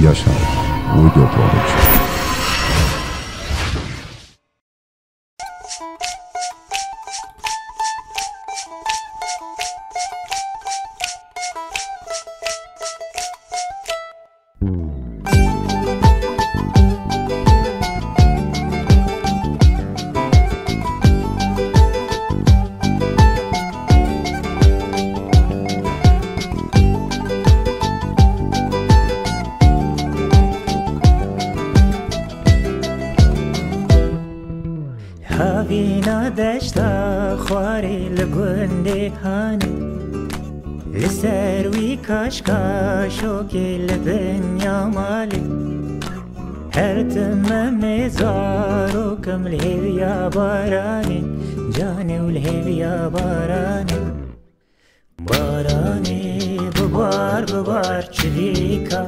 Yaşar Video Production. هاوینا دشتا خواری لگنده هانی لسر وی کاشکاشو که لبنیا مالی هر تم مزارو کم الهویا بارانی جاني والهویا بارانی بارانی ببار ببار چلیکا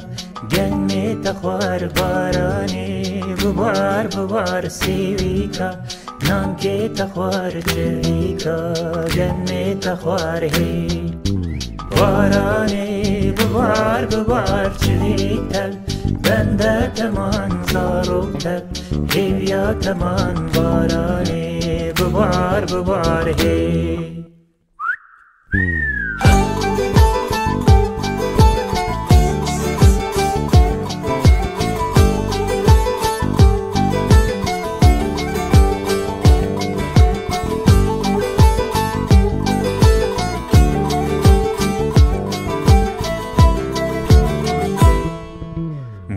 گنمی تخوار بارانی ببار ببار سیویکا نام که تخوار چلیکا گنمی تخوار هی بارانی ببار ببار چلیکتل بنده تمان زاروکتل هیویا تمان بارانی ببار ببار هی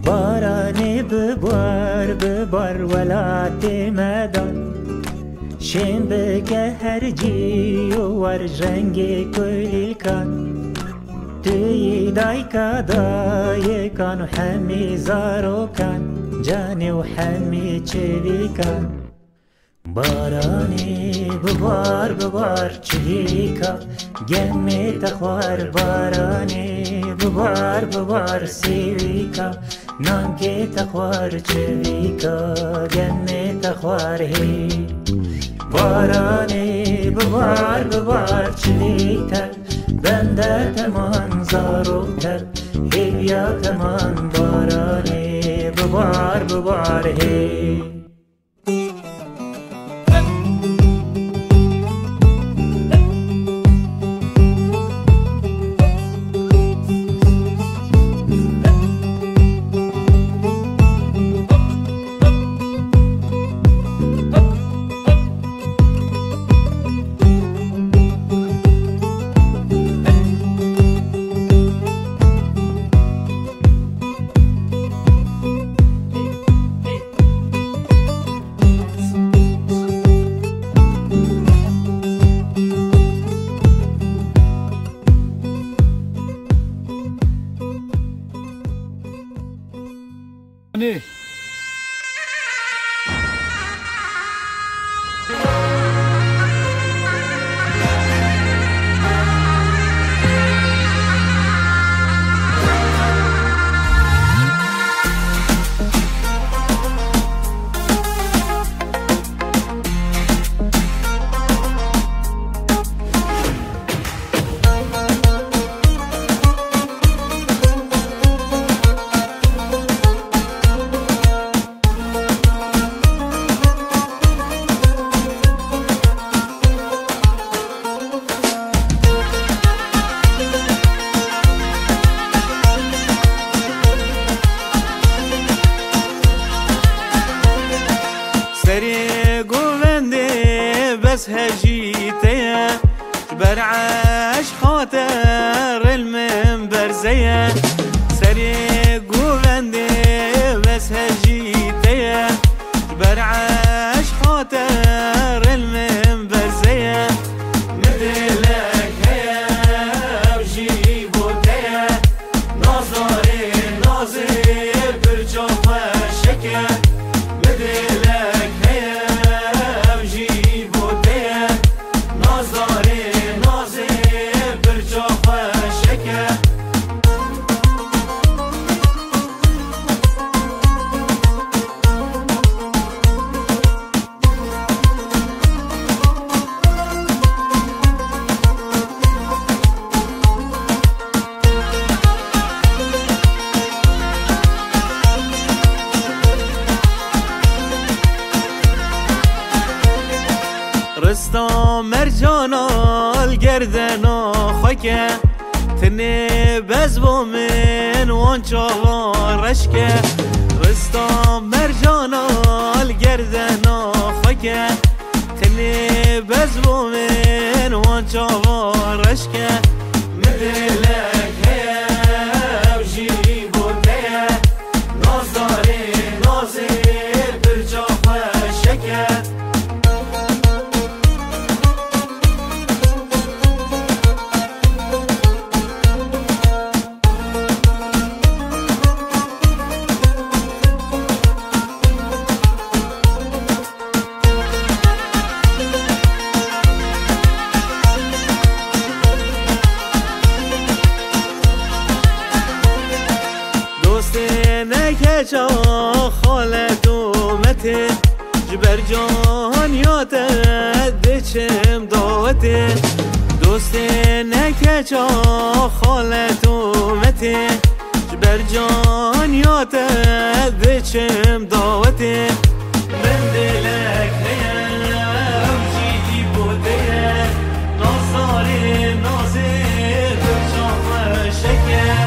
باراني ببار ببار ولا تمدان شين بك هرجي ورجنجي كل الكان تي دايكا داي كان حمي زارو كان جاني وحمي تشبي كان باراني ببار ببار چلیکا گمی تخوار بارانی ببار ببار سیویکا نانگی تخوار چلیکا گمی تخوار هی بارانی ببار ببار چلیکتر بنده تمان زاروکتر هیویا تمان بارانی ببار ببار هی بس هجيتيا برعاش خاطر المنبر زيا سريق وبندي بس هجيتيا برعاش خاطر المنبر زيا مثلك هيا وجيبو تيا نظري ناظر برجوف الشكا مثلك هيا وجيبو تيا نظري ناظر برجوف الشكا شکه تنه بزبو من وان چاوارشکه رستم مرجانال گردنا خکه تنه بزبو من وان چاوارشکه مدلک هیا جی بوده نازداری نازی برجا خشکه نکجا خالت اومته جبر جان یاده دچم داوته دوست نکجا خالت اومته جبر جان یاده دچم داوته من دلک نیم جیدی بوده نازاری نازی برجام شکه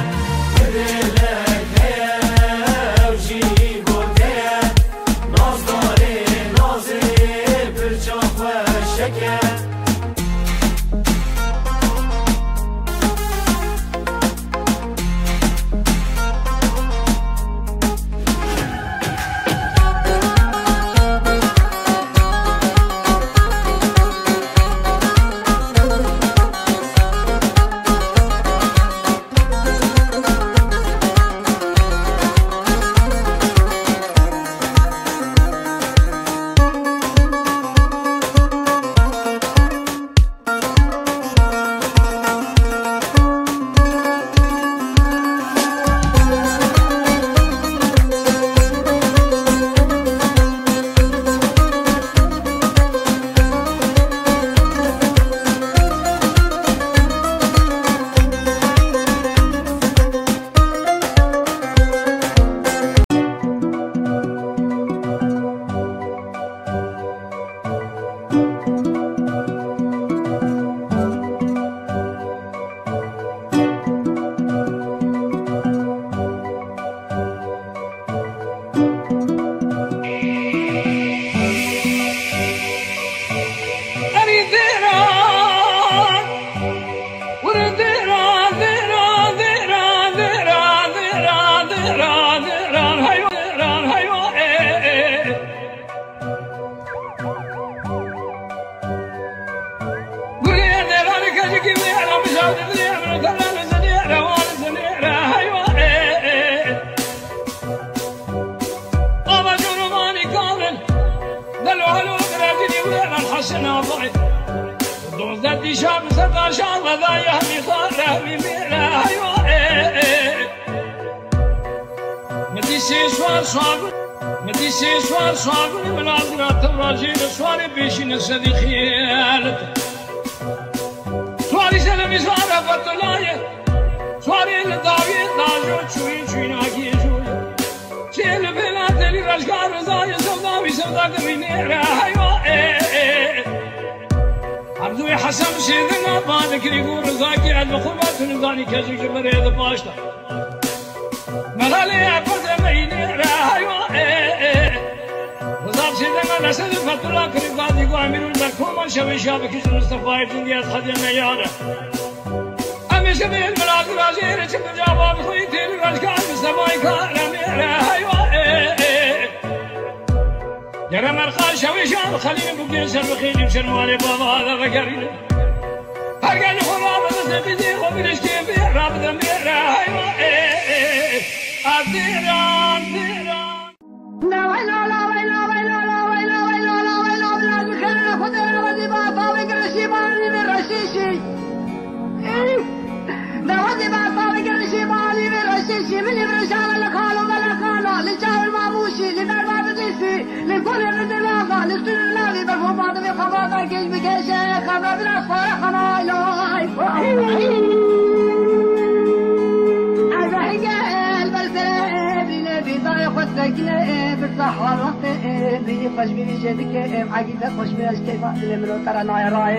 خوش بینش کیف دل منو ترا نای رای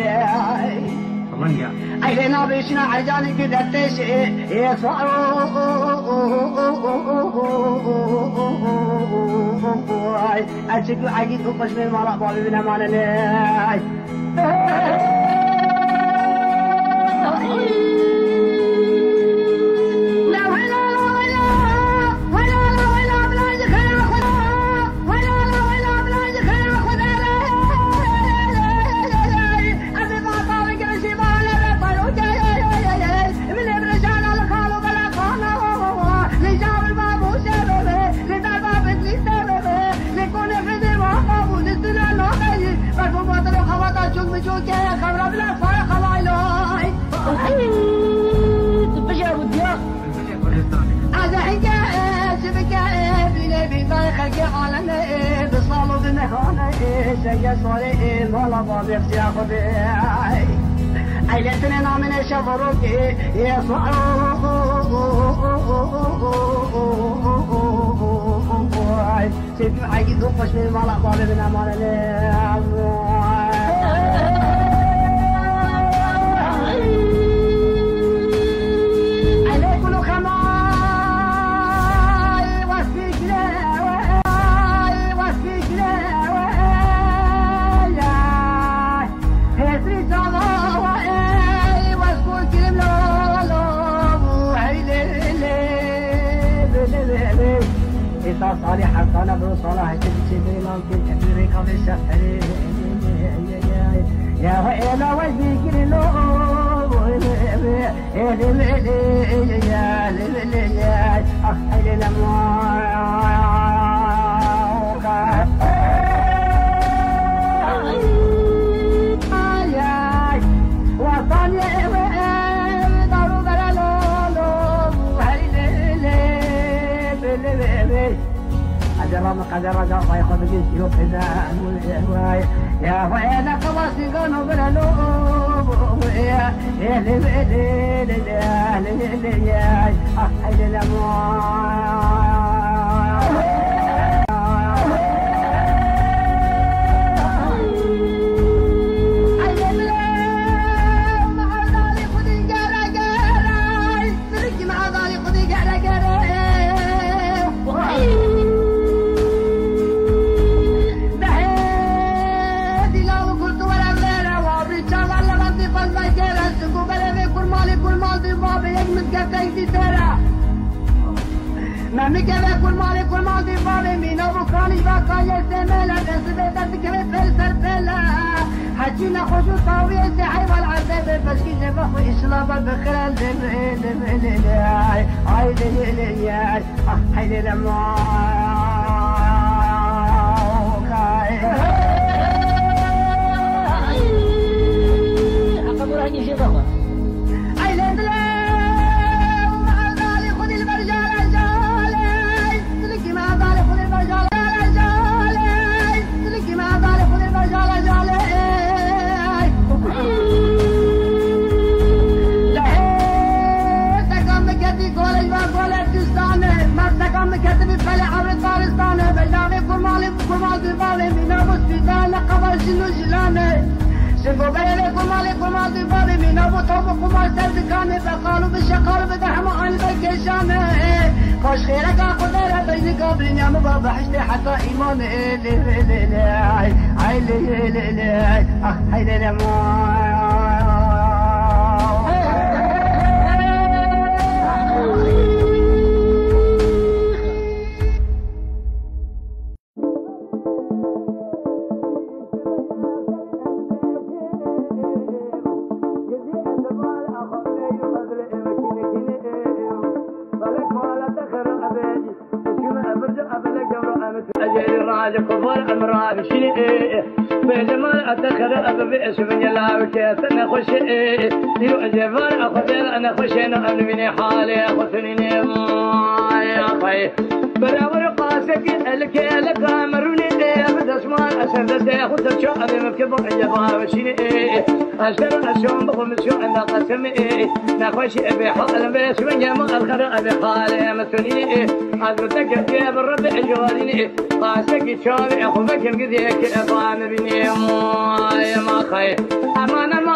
أيلنا بيشنا عجاني كده تشي أشكو عقيد وقش من مرق بابي بنا مانا لي شجع صوري مالا بابي اختياخذي عيلتنا نامن شفروك يصعو سيد حقيد وقش من مالا بابي من امان عليكم خماي واسفيك صالح حسنا بن صلاح تبتدي ممكن تدري كم السفر يا ويلا وجهك لو يا أخي لما قدر رجع ياخذ الشيوخ إذا الهواي يا ويلك قواصي قالوا باللوب يا أحد ما مكبه كل مالي بابي مين ابو كاني باكا يسملا نسبه تكبه فلفله حجينا خوشو طاوي سحي والعذاب بس كي زبخ اسلام بخير هاي هاي لما اقبل هاي شي ضغط اي سنقو بينكم عليكم عظي بابي من ابو طوبكم عسل كان فقالوا بالشقار بدحم عن البكشانه خوش خيرك اخذ بين قبل يا مبابا حشتي حتى ايمان كفر امراض شيء بجمال اتخذ ابي من يلاوك انا خوش يو جبار اخذ انا خوش انا من حالي اخذني يا اخي براور قاسك لك امرني بدسمان اسد اخذ شو ابي مكبر جبار شيء اشتر اشوم بقوم شو انا قسم نخوش ابي حال بس من جمال الخر ابي حالي مثني ازتك يا بالربع جوالني قاسك شارع خبك القذيك ابان بني يا ما خير امان ما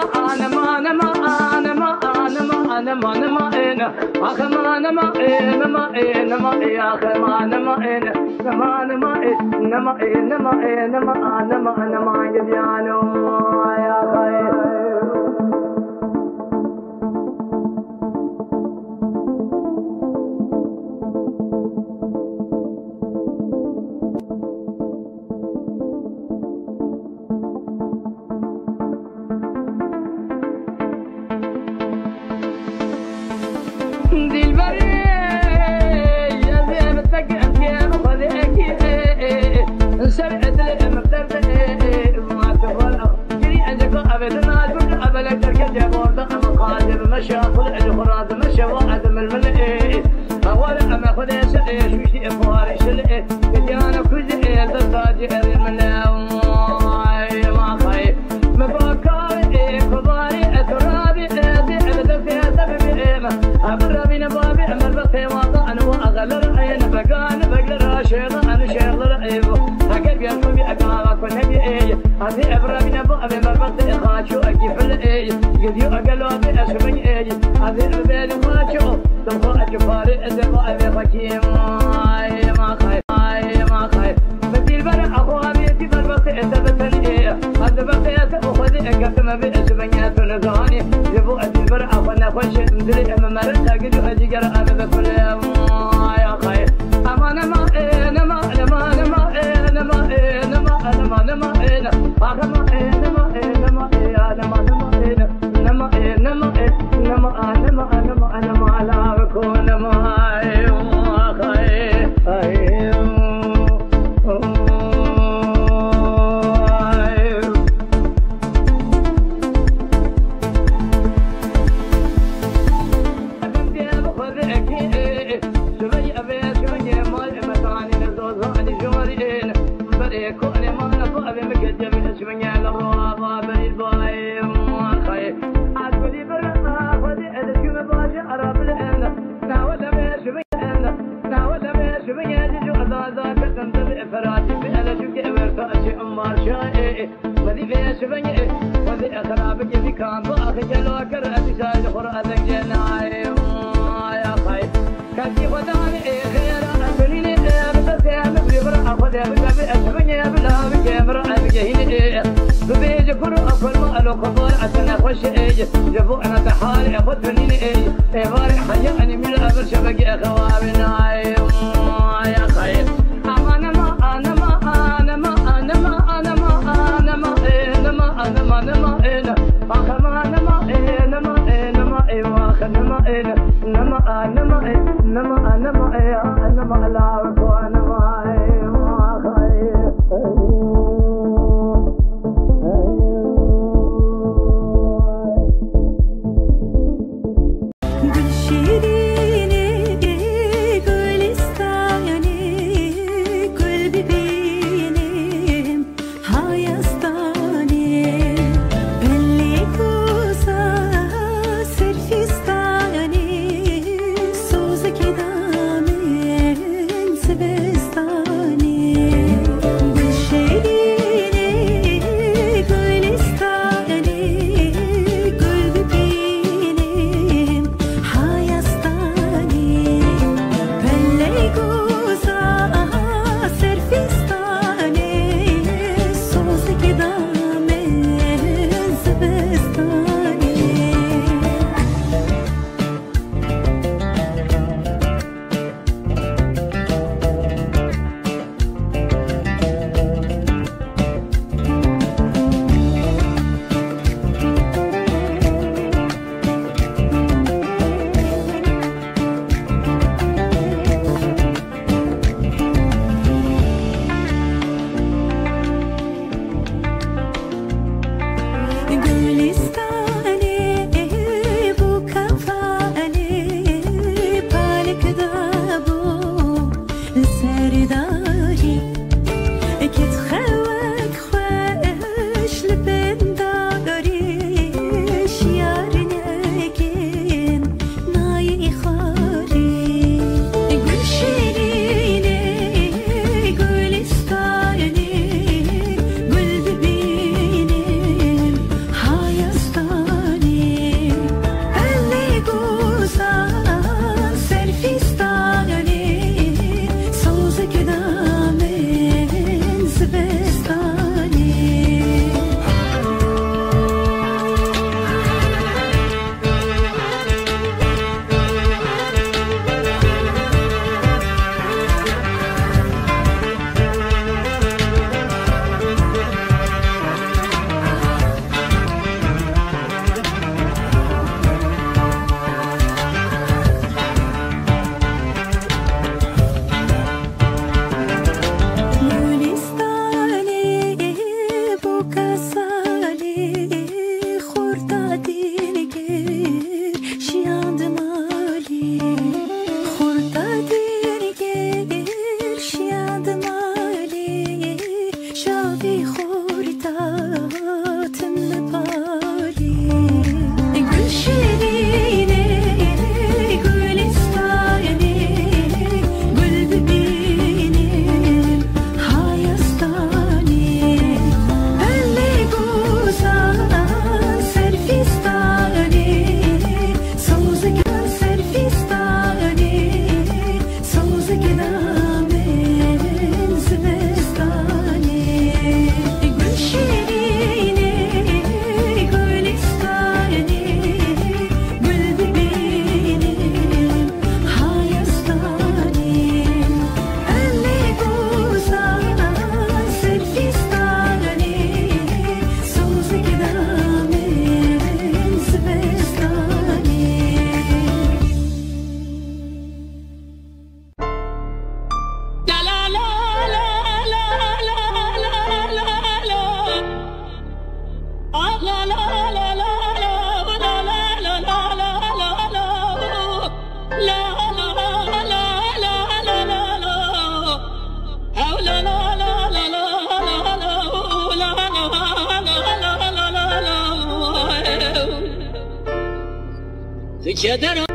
تشدروا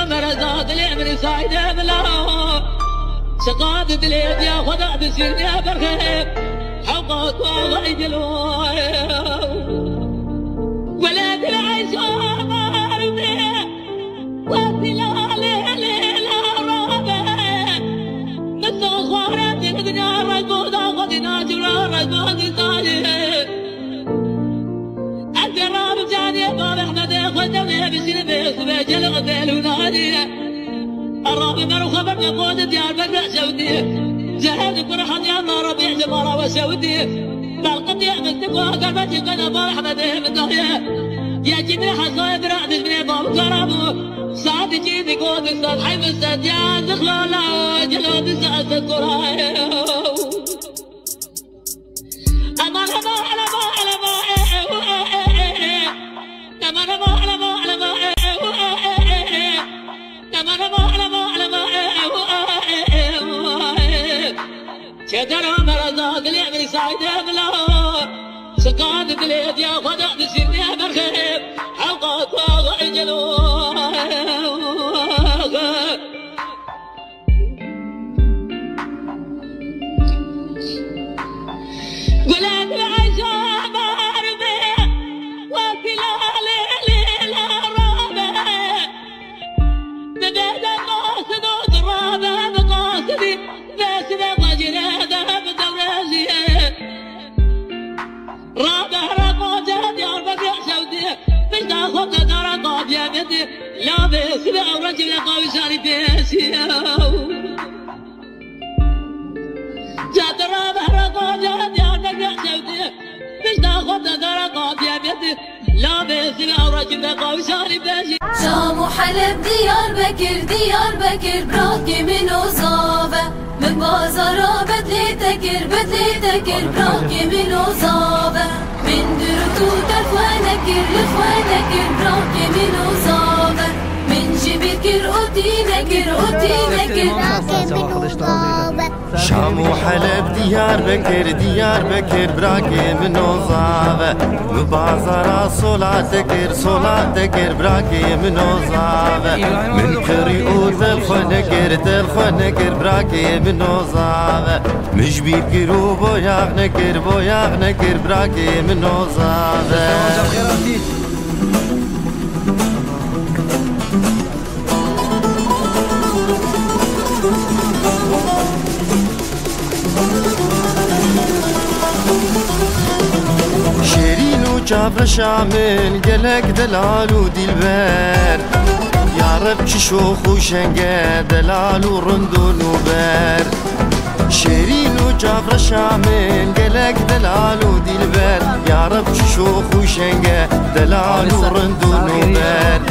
مرزات الامر صايده بلا سقاطة اليد يا خدا بسير يا برخيب حقك والله يجلوه ولاد العيسى ماربي والدلال ليلة رابع نتخوارات الدنيا رقودا خدنا جرار رقود صالح الدراب جاني باب احمد خدنا بسير بيس بجل غزال ونادي الرابع مرو خبر بقود ديار بقرا سودي زهد فرحة يا نار ربيع جمارة وسودي بالقطيع مستقوى قلبتي قنا فرح مديه مدهية يا جميع حصايب رعد من باب كرامو سعد جيدي قود الصاد حي مستد يا دخلالا جلود سعد القراية أمان أما على ما على ما أمان أما على ما على ما أمان أما على ما على ما شدروا مرزاق اليمن صايده بلا سقاطة اليد يا خدا بسير يا برخيب حلقات واضع جلوه قلت بعيشة ماربي وكلال ليلة رابع بدأت القاصد وقرابة بقاصدي بس بضجر ذهب دورازية رابع رقوجة ديار بقع سودية مش تاخد درقات يا بنتي لابس بقى رجل قوي ساري بيسية جات رابع رقوجة ديار بقع سودية مش تاخد درقات يا بنتي لابس بقى رجل قوي ساري بيسية شام وحلب ديار بكر براكي من وصابة من بازارا بدلي تكر براكي من وصابة من درتوت اخوانكر لاخوانكر براكي من وصابة من جبكر اوتينكر براكي من وصابة شام وحلب ديار بكر براكي من وصابة ببازارا صلاتكر براكي من وصابة من كريوت الخنكر براكي من وصابة مش بيكرو بوياغنكر براكي من وصابة جابر شامن قلق دلال ودلبر يا رب شوخ وشنقه دلال ورندون وبر شيرين وجابر شامن قلق دلال ودلبر يا رب شوخ وشنقه دلال ورندون وبر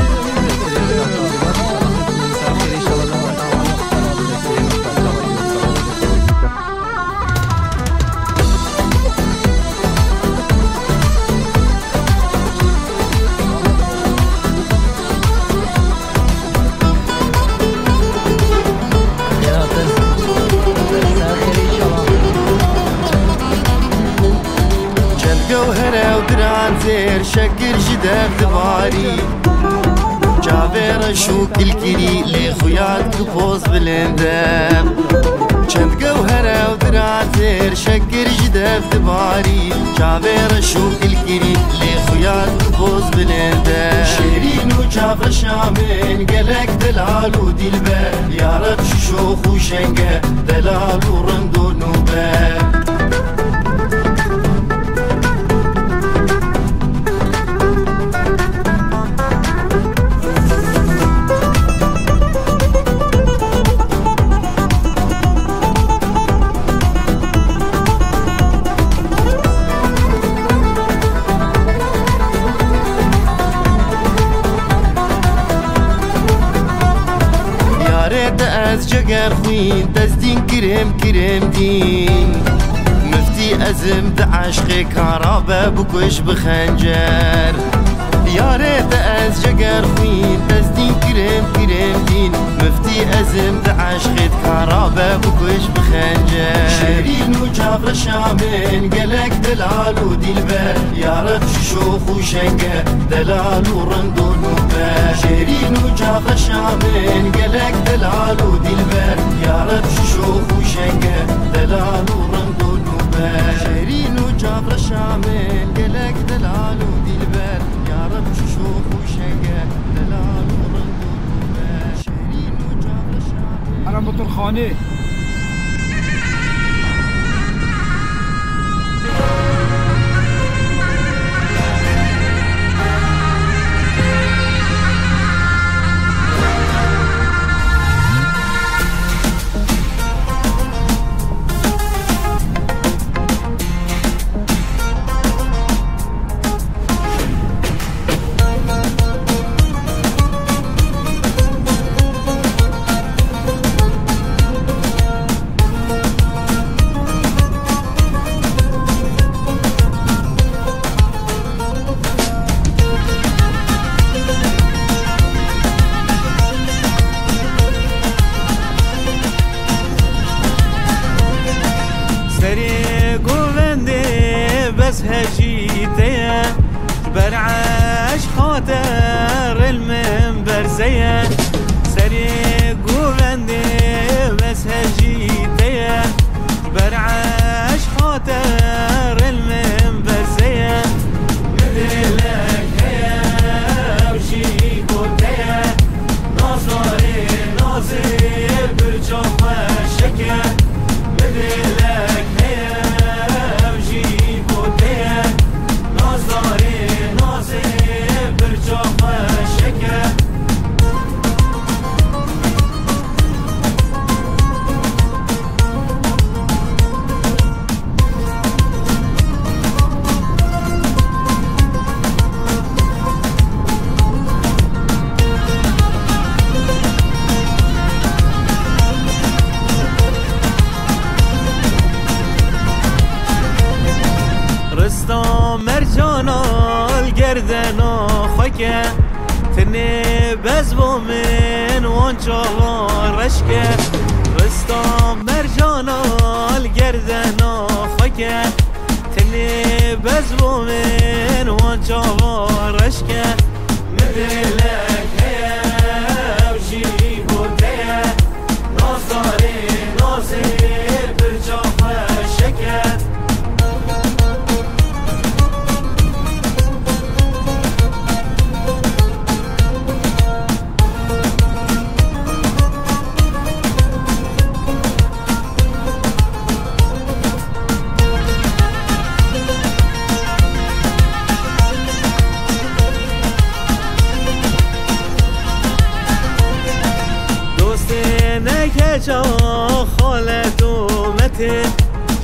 جوهرة ودران زير شكر جدار دباري جابر شوك الكري لخيات كبوز بالندب چند جوهرة ودران زير شكر جدار دباري جابر شوك الكري لخيات كبوز بالندب شيرين وجابر شامن قلق دلال ودلبر يا رب شوخ وشنقه دلال ورندون وبر از جگر خوین دستین کرم دین مفتي أزم عشق كهربا بكوش بخنجر يا ريت أز جگر خوين دستين كريم دين مفتي أزم عشقت كرابة بكوش بخنجر شيرين وجابر شامن قلق دلال ودلبر يارب شوخ وشنقة دلال ورند ونوبة شيرين وجابر شامن قلق دلال ودلبر يارب شوخ وشنقة دلال ورند ونوبة شيرين وجابر شامن قلق دلال ودلبر يارب شوخ وشنقة دلال ورند ونوبة شيرين وجابر شامن أنا بطل خانه بس هجيتيا برعاش خاطر المنبر زيا سريق وبندي بس هجيتيا برعاش خاطر المنبر زيا مدلك هيا وشيك وتيا ناصري ناصر برجوح الشكا مدلك هيا وشيك وتيا ناصري ناصر برجوح الشكا مرجانا القردنا خكا تني بزبو من وانشاوا رشكا رستا مرجانا القردنا خكا تني بزبو من وانشاوا رشكا مدلك هيا وشيك وتيا ناصري ناصر برجوح الشكا نکجا خالت اومته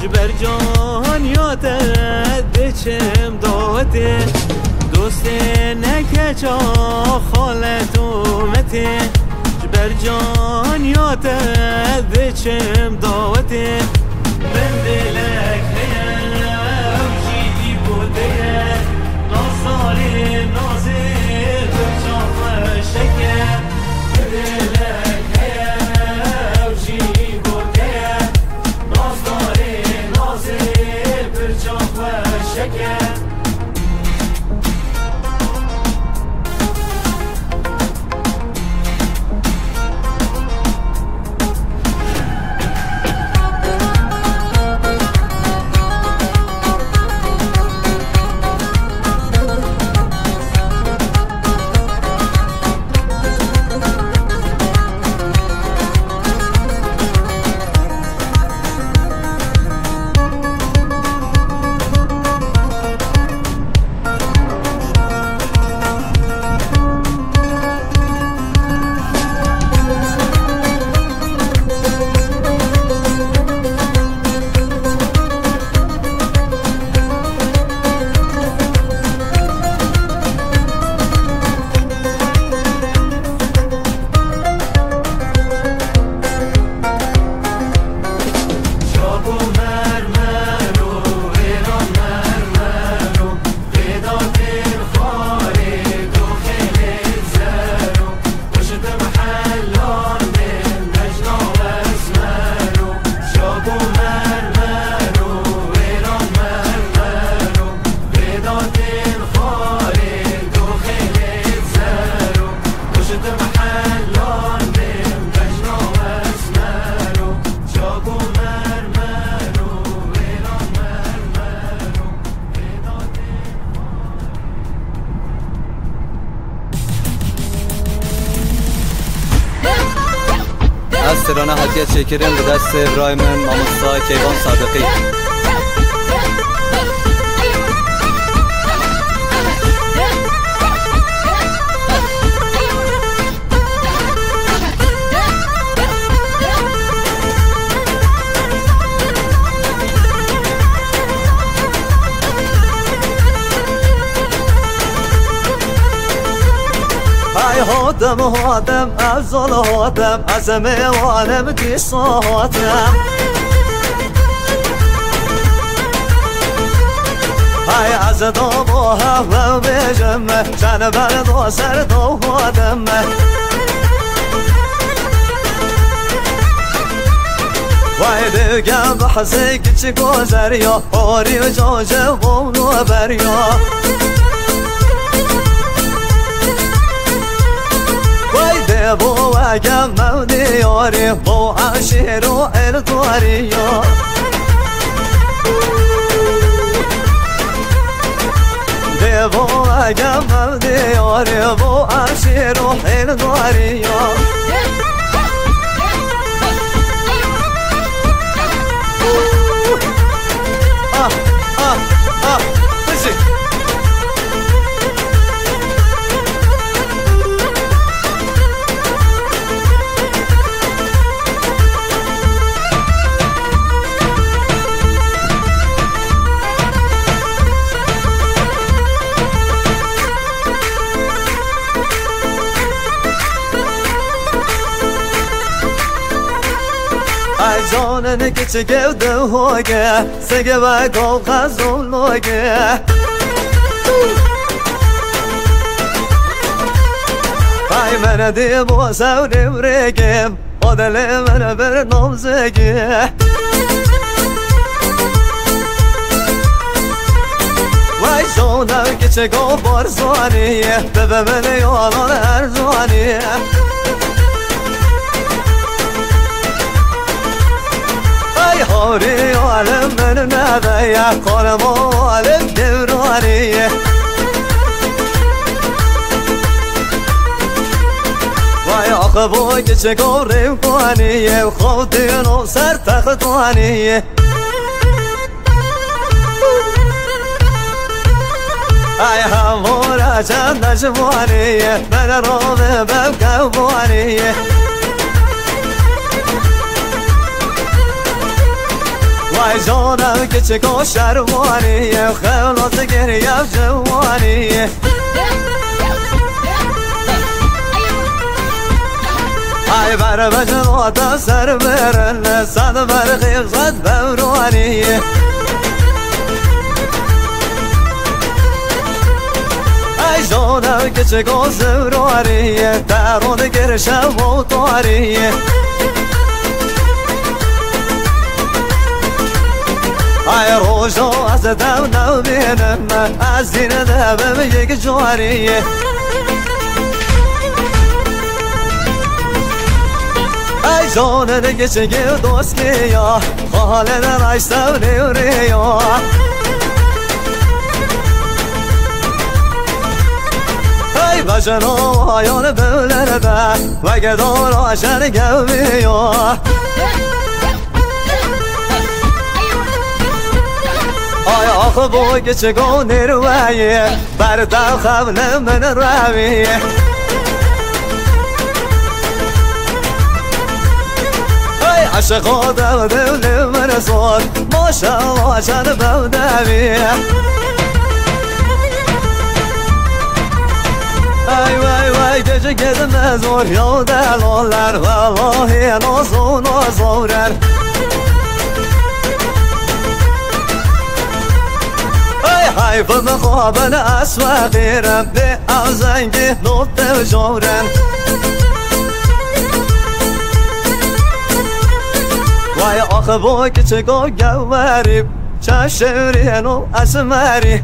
جبر جان یادت دچم داوته دوست نکجا خالت اومته جبر جان یادت دچم داوته من دلک هیم جیدی بوده ناصاری نازی برجام شکر دلک از تهران هدیه چکریم به دست ابراهیم ماموسا کیوان صادقی. هادم افضل هادم از میوانم دیساتم های از دام و هم بجمه جن برد و سر دوادم وای دیگم بحثی کچی گذریا آری و جاجه و بریا بو اگم مودی یاری بو عشیر و اردواری یا بو اگم مودی یاری بو عشیر و اردواری یا جانن که چه گوده هاگه سگه و گو غزون لاگه ای من دی با سوریم رگم آدل من بر نامزگه وای جانن که چه گو بارزانیه ببه من یالان ارزانیه هاری عالم من نبایا قلم عالم دورانیه وای عقبو که چه گوریم کنیه خودین و سر تختوانیه ای همورا چند نجوانیه من رو ببم کوانیه وای جانم که چه گو شروانیه خیلات گریم جوانیه ای بر بجنات سر برن صد برقی صد بورانیه ای جانم که چه گو زورانیه درون گرشم و تاریه ای روزو از دم نبینم از دین دبم یک جواریه ای جان دیگه چگه دوست کیا خاله نایستم نیوریا ای بجنو آیان بولرده و گدار آشن گویا ای آخه بوی چه گو نیرویه بردم خبل من رویه ای عشق آدم دل من زود ماشا جان بودمیه ای وای وای گجه گده مزور یادلالر والله نازو نازورر حیفم خوابن اسوقیرم به اوزنگی نوت جورن وای آخه بای که چه گو گوری چه شورین و اسمری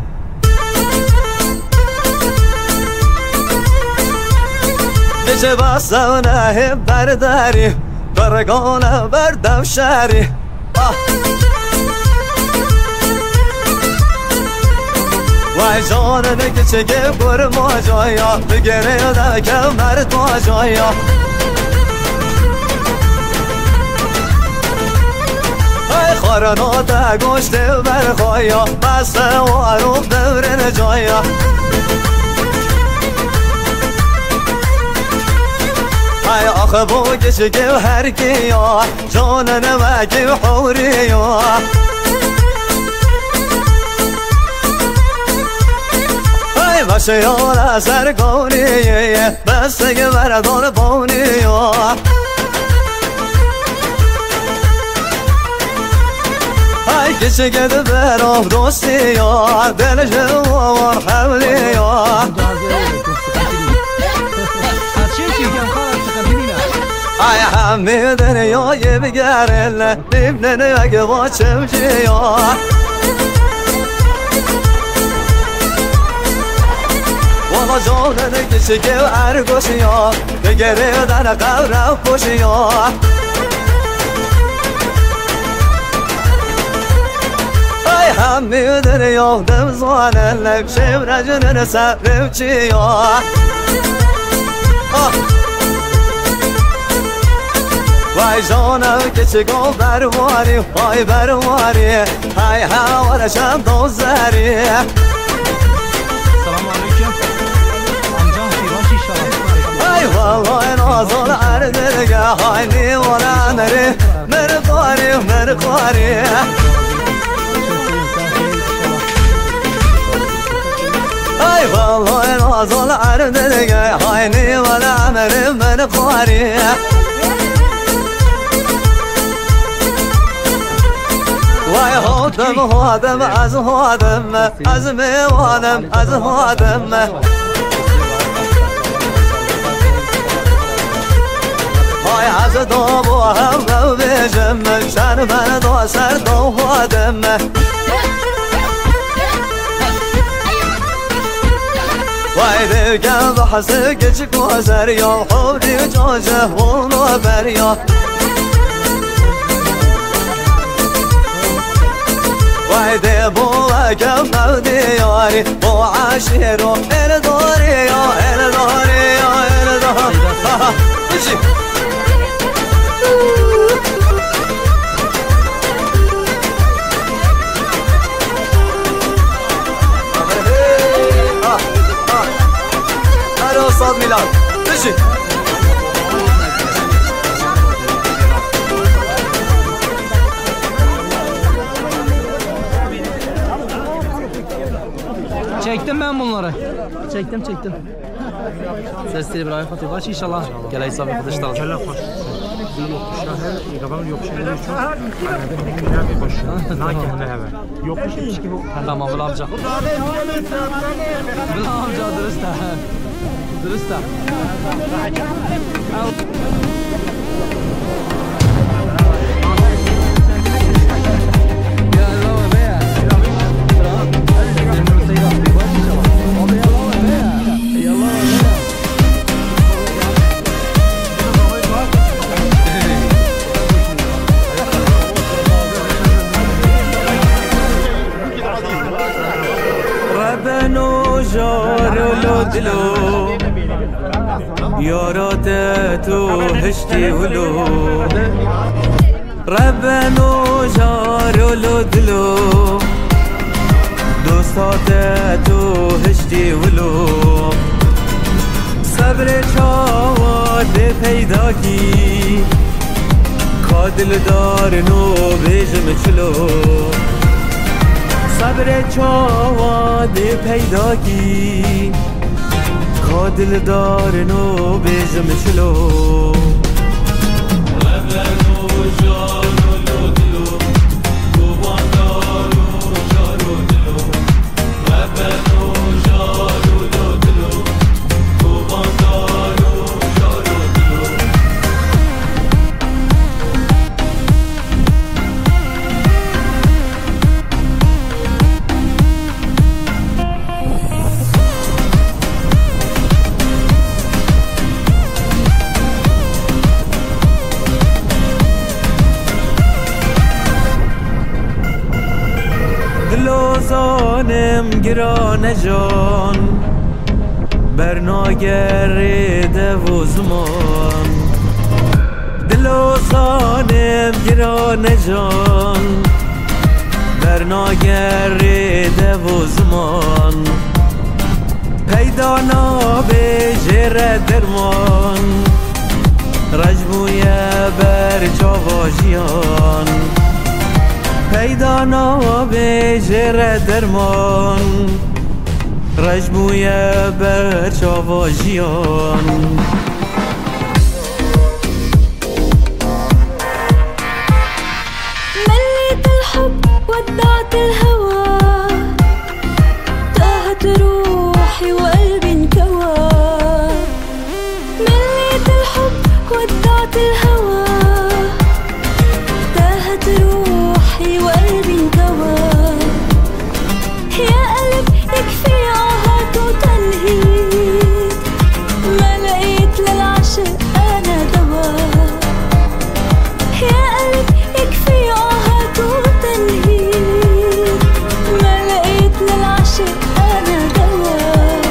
دیجه بستونه برداری برگانه بردم شری وای جانه که چگه بر ما جایا بگره دکم مرد ما جایا برناته گوشت برخوایا بس واروب دورن جایا ای آخه بوگش گو هر کیا جان نمکی حوریا ای باشه یار سرگانیه بستگی بردان بانیا ای کسی که برام دوستی یار دل جوار حولی یار ای همه دنیای بگرن دیبنه اگه با چمچی یار والا جانه کسی که ارگوشی یار بگره در قبرم خوشی یار همه دنیا دم زانه لک شبر جنن سرم چیا وای جانم که چگاه برواری وای برواری های هوارشم دوزاری سلام علیکم امجا خیراشی شما ای والله نازل عردگه های نیوانا نری مرقاری مرقاری ای والله نازل عردگه های نیوانا نری مرقاری وای هادم از هادم از میوانم از هادم وای از دام و هم رو بیجم شن من دو سر دو هادم وای دیگم بحث گچ گذر یا حوری جاجه ونو بریا وای دی بو اگم مودی یاری بو عشیرو ال داری یا ال داری یا ال داری هر استاد میلاد بشی Çektim ben bunları. Çektim. Sesleri İbrahim Fatih baş inşallah. Gel İsa ve Kılıçdaroğlu. Gel hoş. Tamam Bula amca. Bula amca dürüst ha. دلو یارات تو هشتی ولو ربنو جارلو دلو دوستات تو هشتی ولو صبر چاوات پیدا کی کادل دار نو بیجم چلو صبر چاوات پیدا کی کادل دار نو بیجم چلو دلوزانم گران جان برناگر دو زمان دلوزانم گران جان در ناگرده و زمان پیدا نابجر درمان رجبوی بر چاواجیان پیدا نابجر درمان رجبوی بر چاواجیان مليت الحب ودعت الهوى تاهت روحي وقلبي انكوى مليت الحب ودعت الهوى تاهت روحي وقلبي انكوى يا قلب يكفي عهد وتنهيد ما لقيت للعشق انا دواء يا قلب يكفي عهد وتنهيد ما لقيت للعشق انا دواء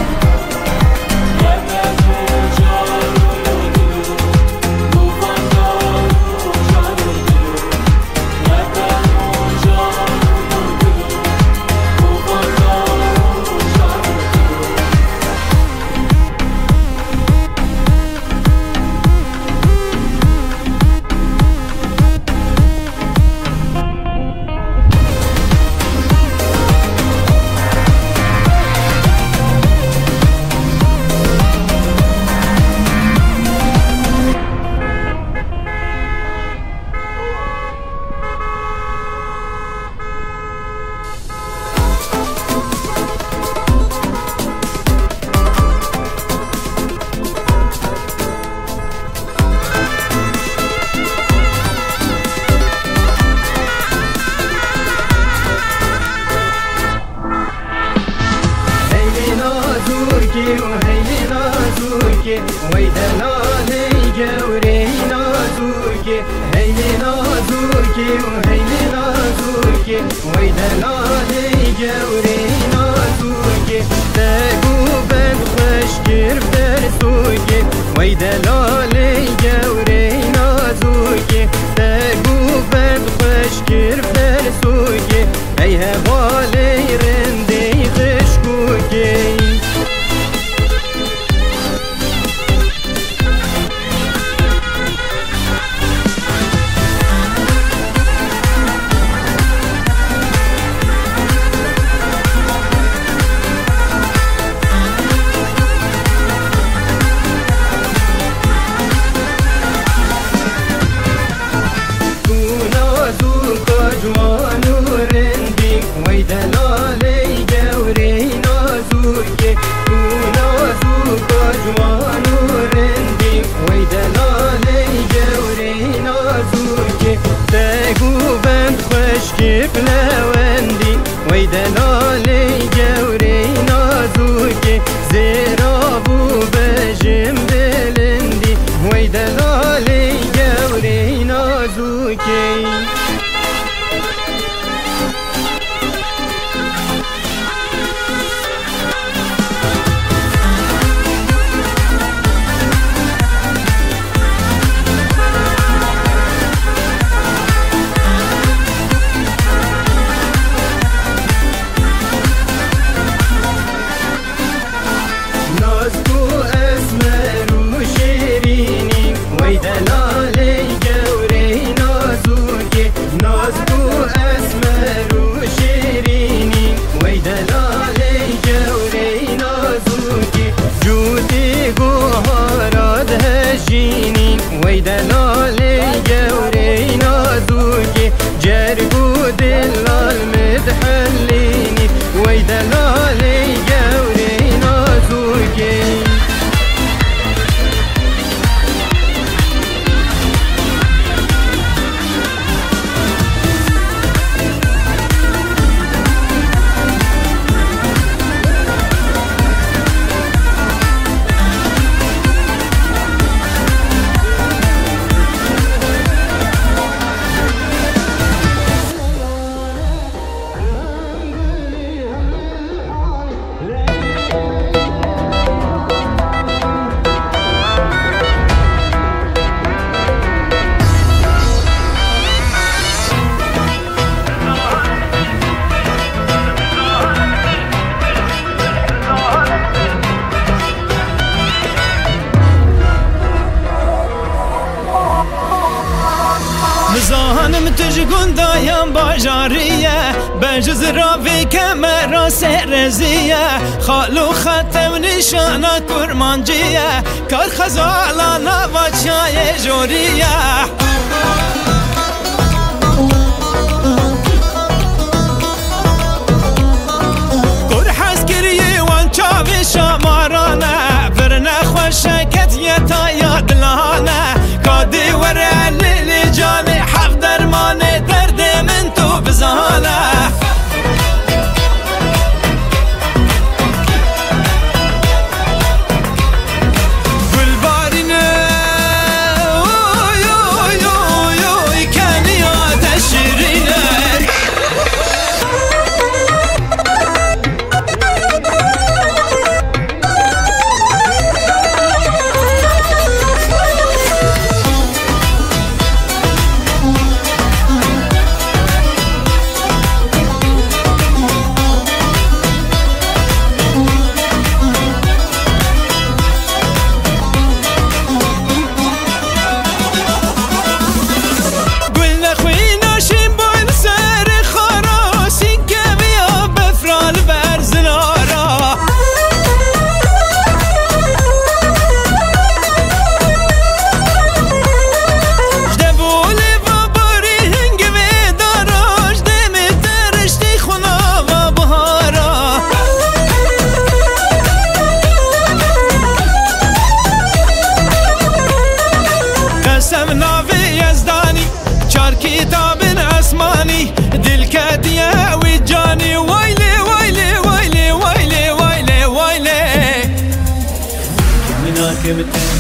بزانم تجگون دایم باجاریه بجز راوی کمرا سرزیه خالو ختم نشانه کرمانجیه کار خزالانا و چای جوریه چاوی شمارانه برنه خوشکت یه تا یادلانه کادی وره لیلی جانی حق درمان درد من تو بزانه گلبارینه اوی اوی اوی اوی کنیات شیرینه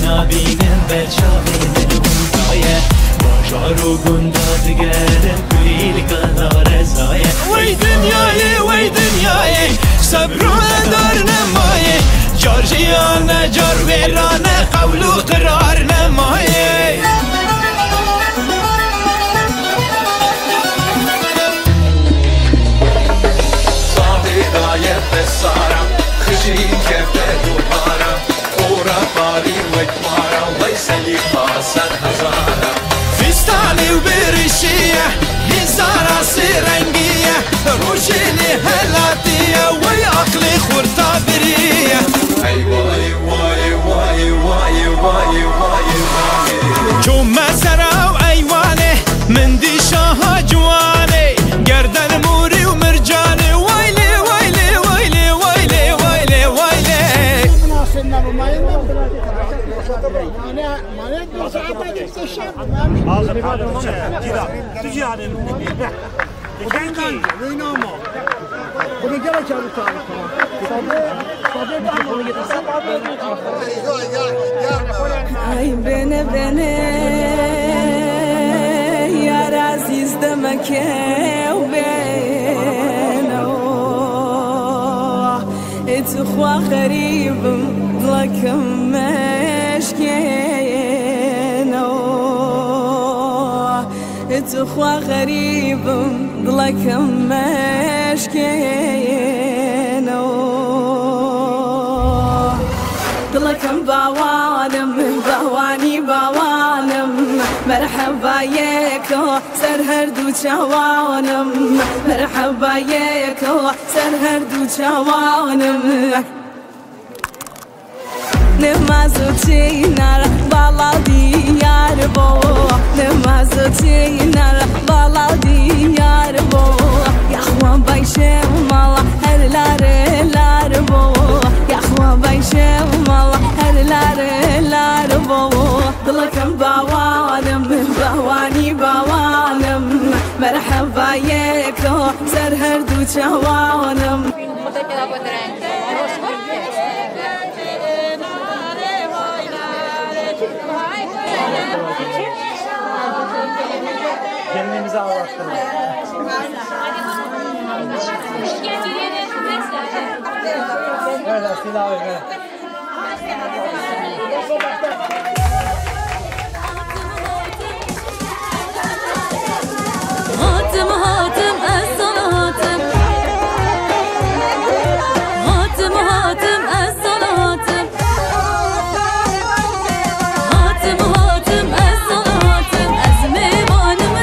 نبینم بچه‌های دنیای باجارو گندا دیگرم کلیل کنار زایه وی دنیای صبر و دار نمایه جارجیان جار ویرانه قول و قرار نمایه صاحی دایه بسارم خشی کفته دوبارم باري وكبارة الله يسليك خاصة هزارة فستاني وبرشية هزارة سرنجية روشيلي هلاتية ويعقلي خورتا برية أي واي واي واي واي واي واي واي جو مسرة وأيواني من دي شاها جواني قردن موري ومرجاني ويلي ويلي ويلي ويلي ويلي ويلي ای بنه بنه یار عزیز دمکه و بنه اتو خوا غریبم دلکم مشکینه اتو خوا غریبم دلکم مشکینه دلكم باوانم باواني باوانم مرحبا يكو سر هردو چوانم مرحبا يكو سر هردو چوانم نمازو تينار بالا ديار بو نمازو تينار بالا ديار بو يا اخوان بايشه مالا هر لار بو يا اخوان بايشه مالا هر لار بو دلكم باوانم باواني باوانم مرحبا يكو سر هردو چوانم Kendimize ağlaştırmak. Evet, Aslı abi. هاتم هاتم الصلاة هاتم هاتم هاتم الصلاة هاتم هاتم هاتم الصلاة هاتم أزمي بانم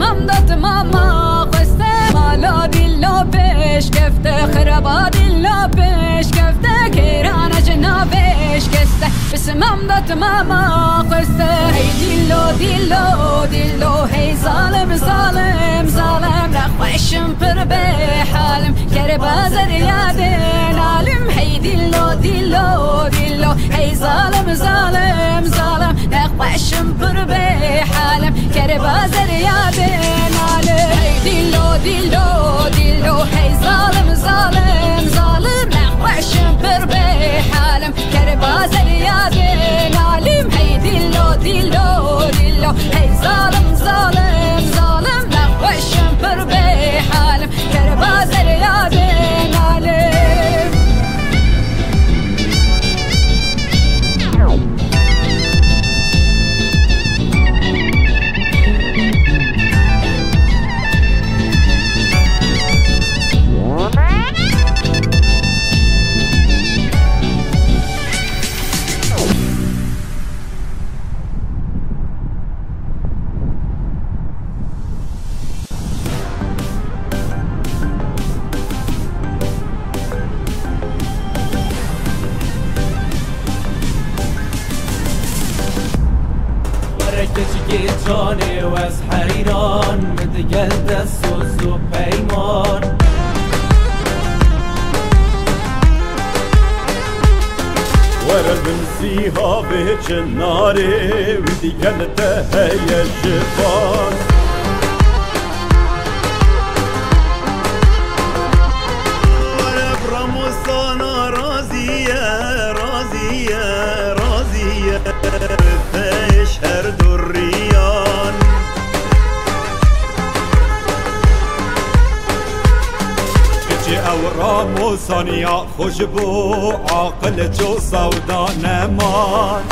بسمم داد ماما قصه مالا دیلا پیش گفته خرابا دیلا پیش گفته کیران جنابش گسته بسمم داد ماما قصه هی دیلو دیلو دیلو هی ظالم ظالم ظالم نخوشم پر به حالم کر بازر یادن عالم هی دیلو دیلو دیلو هی ظالم ظالم ظالم نخوشم پر به حالم کر بازر یادن عالم هی دیلو دیلو دیلو هی ظالم ظالم ظالم نخوشم پر به حالم کر بازر یادن عالم هی دیلو دیلو دیلو هی ظالم ظالم ظالم نخوشم پر به حالم کر بازر یادن عالم جانه و از حیران مدگل دست و پیمان ورا بمسيها بجناري ودي قلتها هي الشيطان ورا برموسانا راضية راضية راضية تشهر دريان او راموسانی خوش بو عاقل جو سودا نمان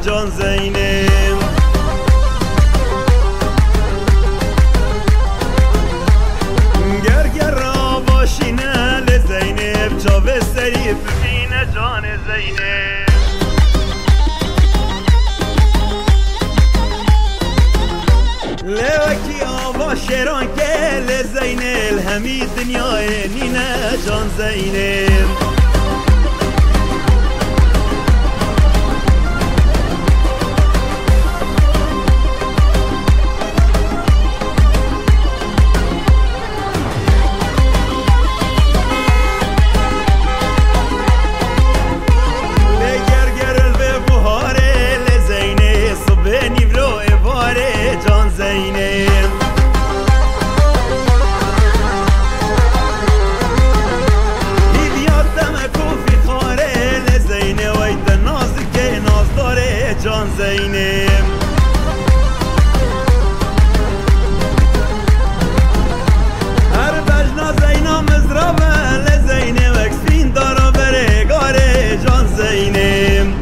جان زینب گرگر آواشینه لزینب جاوه سریف بینه جان زینب لوکی آواشران که لزینب همی دنیای نینه جان زینب جان زینب هر بجنا زینا مزرابه لزینب اکسین دارا بره گاره جان زینب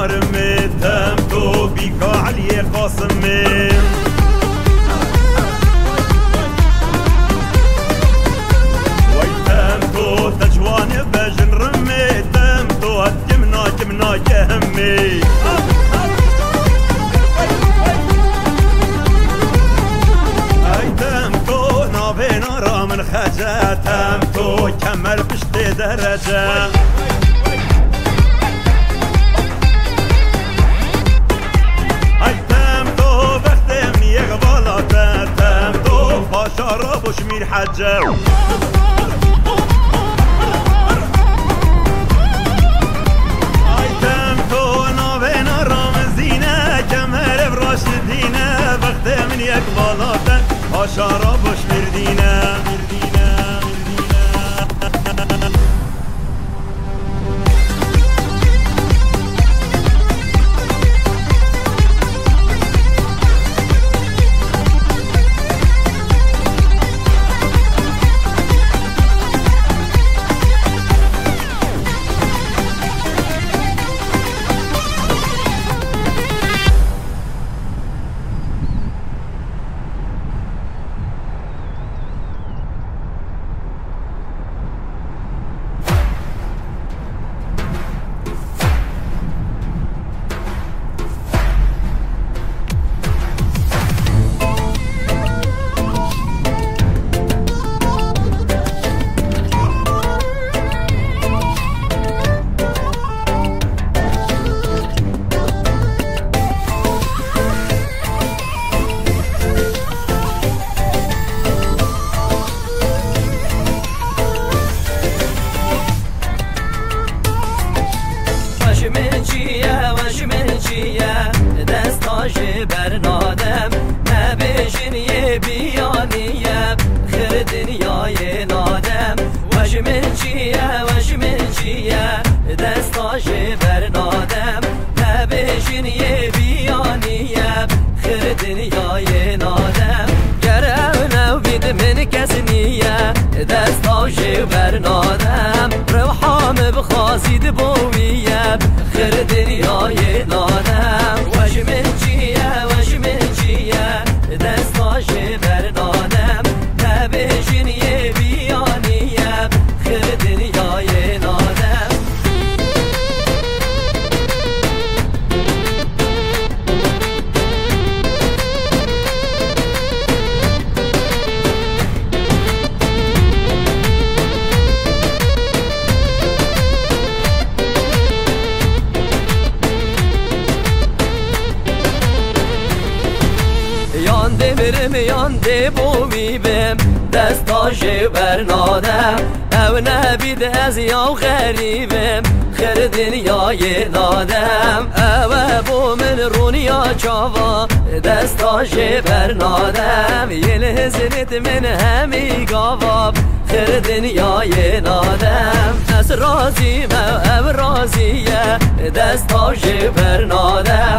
نارمي تمتو بيك علي قاسمي ويتمتو تجواني بجن رمي تمتو هتجمنا جمنا يهمي اي تمتو نابي نارا من خجا تمتو كمل بشتي درجة شراب بشمیر حجه آیتم تو نابین رامزینه کمر براش دینه وقت من یک بالاتن آشارا بشمیر دینه برنادم نبیشن یه بیانیم خیر دنیای نادم وش من چیه دستاش برنادم نبیشن یه بیانیم خیر دنیای نادم گرم نو بید من کس نیه دستاش برنادم روحام بخواسید بویم خیر دنیای نادم وش من دستاش برنادم نبیشن یه بیانیم خیر دنیای نادم یانده بومی بم دستاش برنادم او نبید از یا غریبم خیر دنیای نادم او بو من رونیا چاوا دستاش برنادم یه لحظنت من همی گاواب خیر دنیای نادم از رازیم او رازیه دستاش برنادم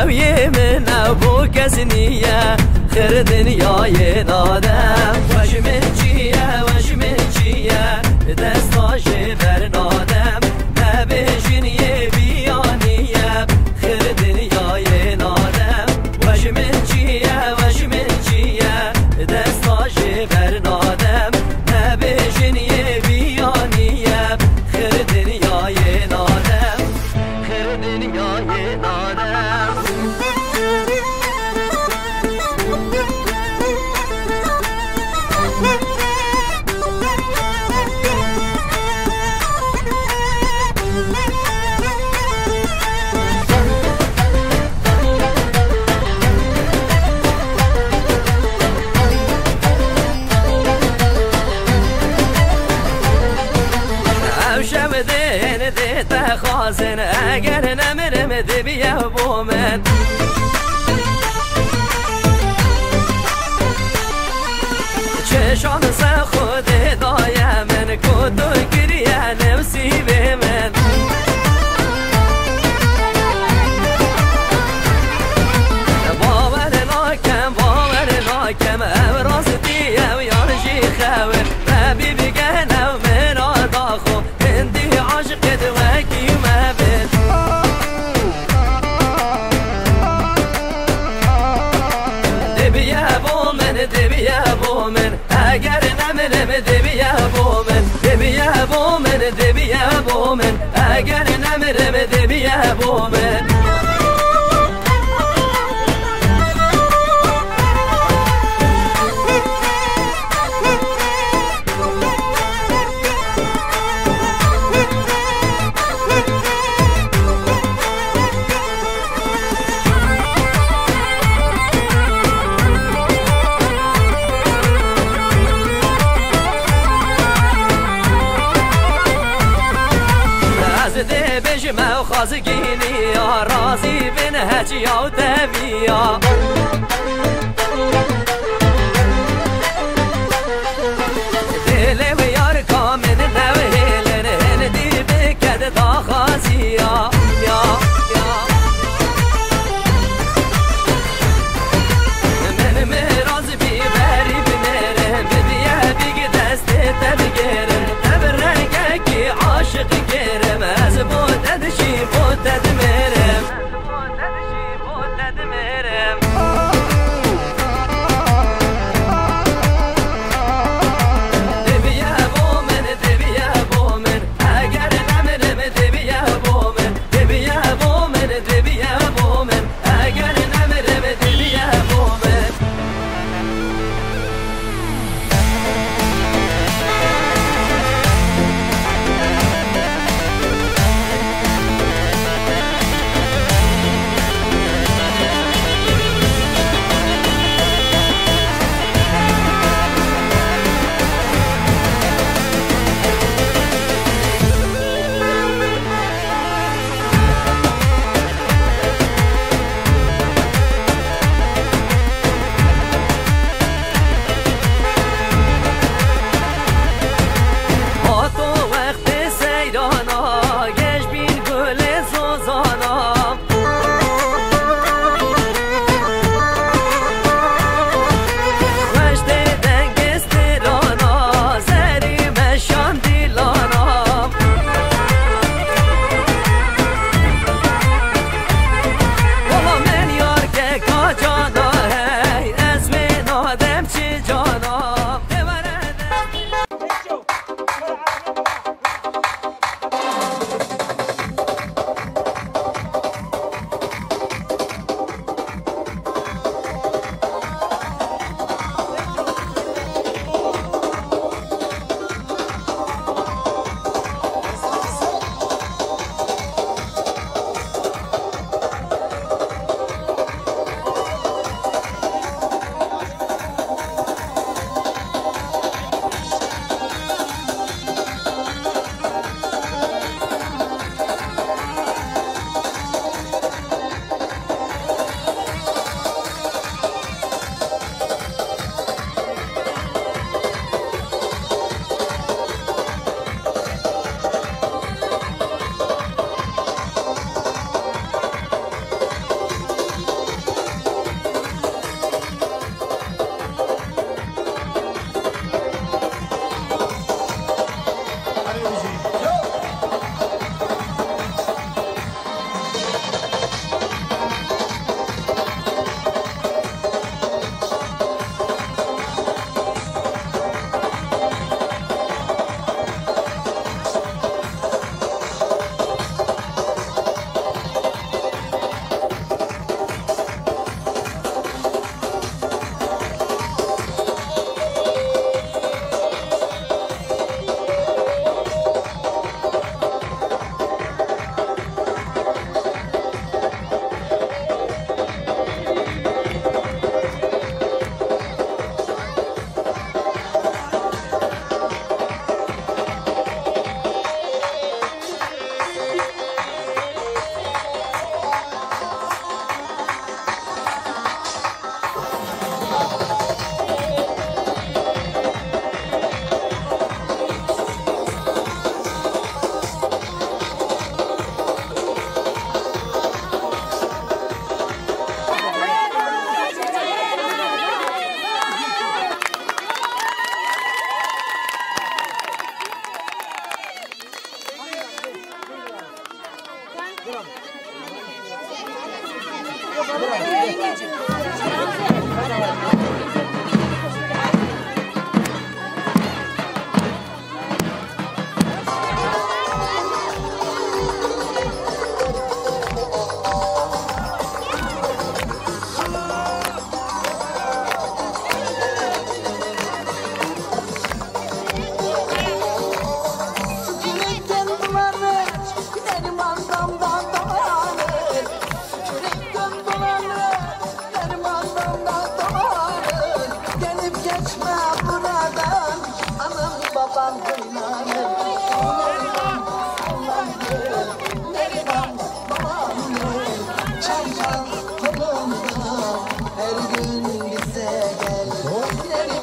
او یه من او بو کس نیه خیر دنیای نادم وش من چیه دستاش برنادم نبیشن یه بیانیم خیر دنیای نادم وش من چیه دستاش برنادم نبیشن یه بیانیم خیر دنیای نادم خیر دنیای نادم خازن اگر نمرم دبیه بو من چشان سن خود دایم من کدو گریه نفسی به من باور ناکم او راستی او یارشی خور ربی بگن او من آداخو هندی عاشقت وکی مبن دبیه بو من اگر نمرم دبیه بو من اگر نمرم دبیه بو من رازقيني يا رازي بن هجيا وتبيا ديلي وياركا من نوهيلن هندي بكد دا خازيا يا من مراز بيباري بنيرم ببيا بيك دستي تبقيرم تبرقكي عاشق كيرم ازبوت ادشي بوت ادميرم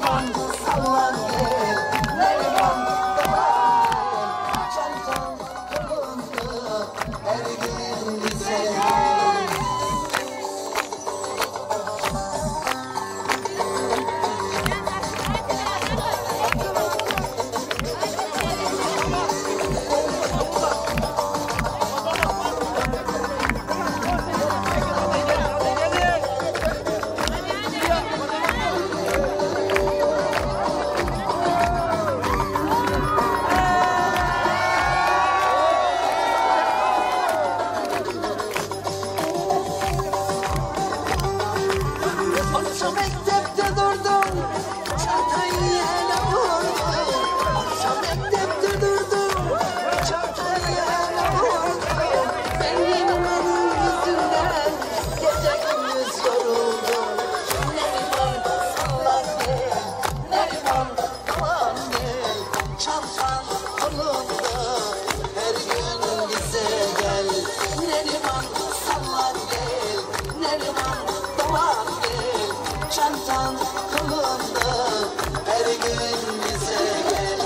Neriman sallan gel Neriman çantam kolunda her gün bize Akşam mektepte durdum, çantayı yana vurdum. Akşam mektepte durdum, çantayı yana vurdum. Benim yüzünden gece gündüz yoruldum. Neriman sallan gel, Neriman sallan gel. Çantan kolunda her gün bize gel. Neriman sallan gel, Neriman sallan gel. Çantan kolunda her gün bize gel.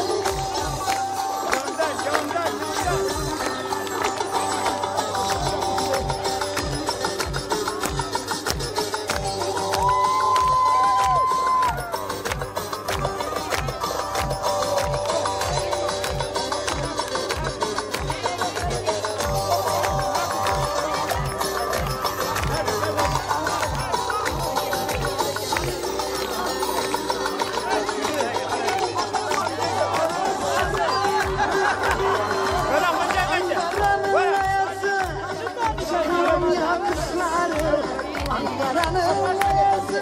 Ankara'nın yazı,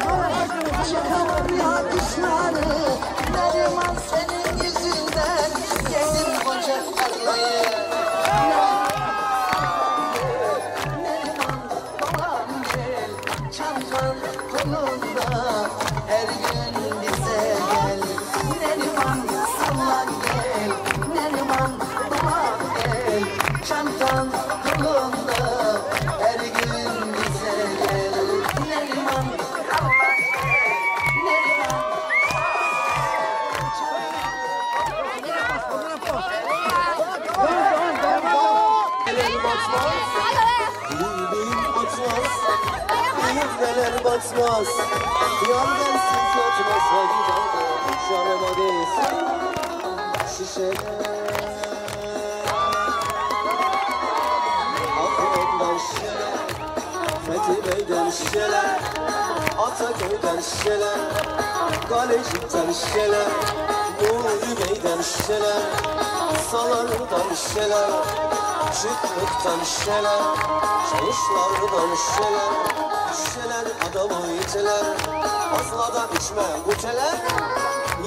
çıkamam yakışları. Neriman senin yüzünden yedim koca tarlayı. Neriman babam gel, çantan kolunda her gün bize gel. Neriman sallan gel, Neriman babam gel, çantan kolunda her gün bize gel. Neriman sallan gel, Neriman Yüzdeler batmaz, yangınsız yatmasa gider. Şarema değilsin, şişeler. Afyon'dan şişeler, Fethi Bey'den şişeler, Ataköy'den şişeler, Galecik'ten şişeler, Nuri Bey'den şişeler, Salar'dan şişeler, Çıklık'tan şişeler, Çalışlardan şişeler, şişeler adamı iteler, fazla da içme guteler.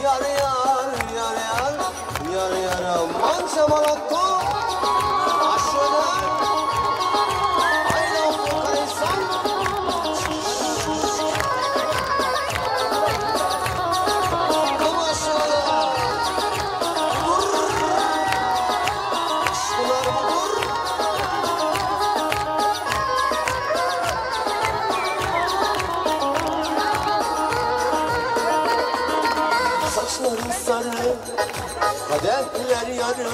Yar yar yar yar, yar yar aman çamalakko, aşılar, ayla kaysan. Saçların sarı, kadehler yarı.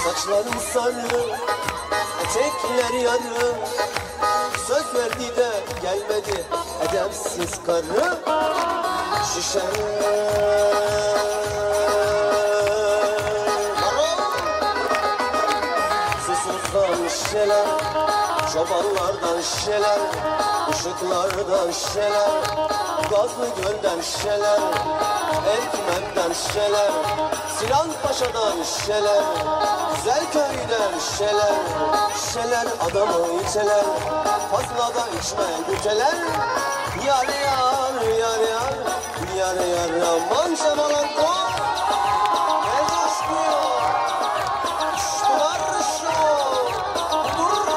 Saçların sarı, etekler yarı. Söz verdi de gelmedi edepsiz karı. Şişeler susuzdan şişeler, çobanlardan şişeler, ışıklardan şişeler, Gazlı Göl'den şişeler, Ekmen'den şişeler, Sinan Paşa'dan şişeler, Güzelköy'den şişeler, şişeler adamı iteler, fazla da içme güteler. Yar yar yar yar, yar yar aman çabalanko, ne coşkuyor, şular şu, dur.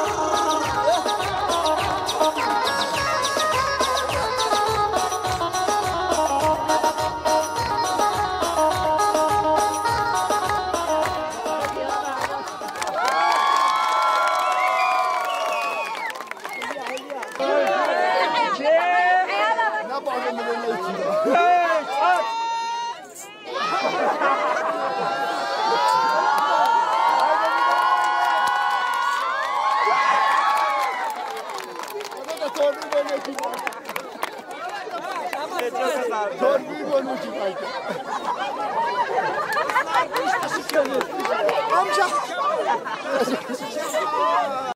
Hey! Amca.